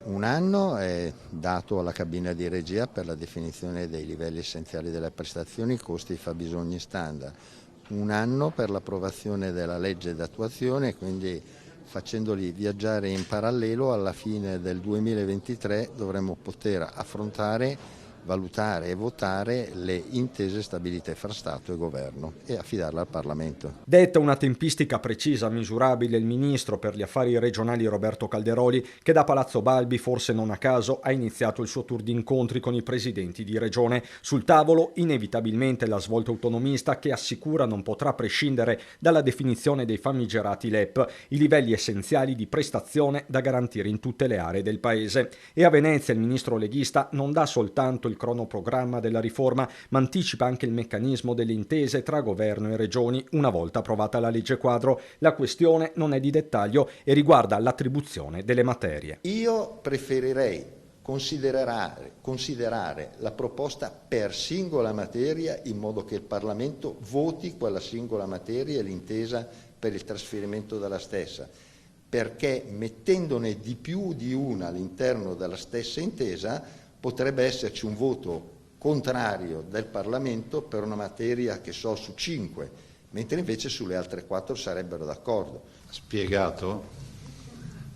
Un anno è dato alla cabina di regia per la definizione dei livelli essenziali delle prestazioni, costi e fabbisogni standard. Un anno per l'approvazione della legge d'attuazione, quindi facendoli viaggiare in parallelo, alla fine del 2023 dovremo poter affrontare, valutare e votare le intese stabilite fra Stato e Governo e affidarle al Parlamento. Detta una tempistica precisa, misurabile, il ministro per gli affari regionali Roberto Calderoli, che da Palazzo Balbi, forse non a caso, ha iniziato il suo tour di incontri con i presidenti di regione. Sul tavolo, inevitabilmente, la svolta autonomista che assicura non potrà prescindere dalla definizione dei famigerati LEP, i livelli essenziali di prestazione da garantire in tutte le aree del paese. E a Venezia il ministro leghista non dà soltanto il cronoprogramma della riforma, ma anticipa anche il meccanismo delle intese tra governo e regioni una volta approvata la legge quadro. La questione non è di dettaglio e riguarda l'attribuzione delle materie. Io preferirei considerare la proposta per singola materia, in modo che il Parlamento voti quella singola materia e l'intesa per il trasferimento della stessa, perché mettendone di più di una all'interno della stessa intesa potrebbe esserci un voto contrario del Parlamento per una materia che so su 5, mentre invece sulle altre 4 sarebbero d'accordo. Spiegato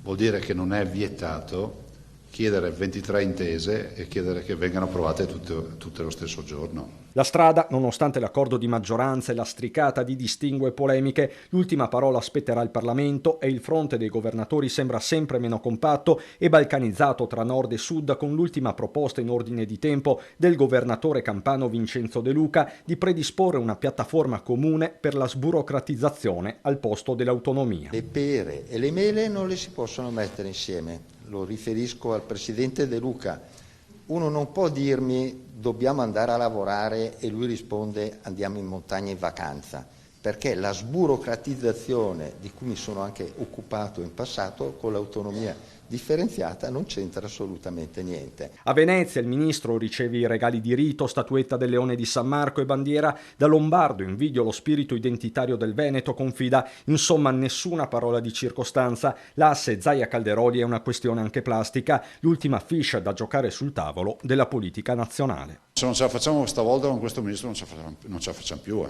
vuol dire che non è vietato chiedere 23 intese e chiedere che vengano approvate tutte lo stesso giorno. La strada, nonostante l'accordo di maggioranza e la stricata di distinguo e polemiche, l'ultima parola spetterà al Parlamento e il fronte dei governatori sembra sempre meno compatto e balcanizzato tra nord e sud, con l'ultima proposta in ordine di tempo del governatore campano Vincenzo De Luca di predisporre una piattaforma comune per la sburocratizzazione al posto dell'autonomia. Le pere e le mele non le si possono mettere insieme, lo riferisco al presidente De Luca. Uno non può dirmi dobbiamo andare a lavorare e lui risponde andiamo in montagna in vacanza, perché la sburocratizzazione di cui mi sono anche occupato in passato con l'autonomia differenziata non c'entra assolutamente niente. A Venezia il ministro riceve i regali di rito, statuetta del Leone di San Marco e bandiera. Da lombardo invidio lo spirito identitario del Veneto, confida. Insomma, nessuna parola di circostanza. L'asse Zaia Calderoli è una questione anche plastica, l'ultima fiche da giocare sul tavolo della politica nazionale. Se non ce la facciamo stavolta con questo ministro non ce la facciamo più.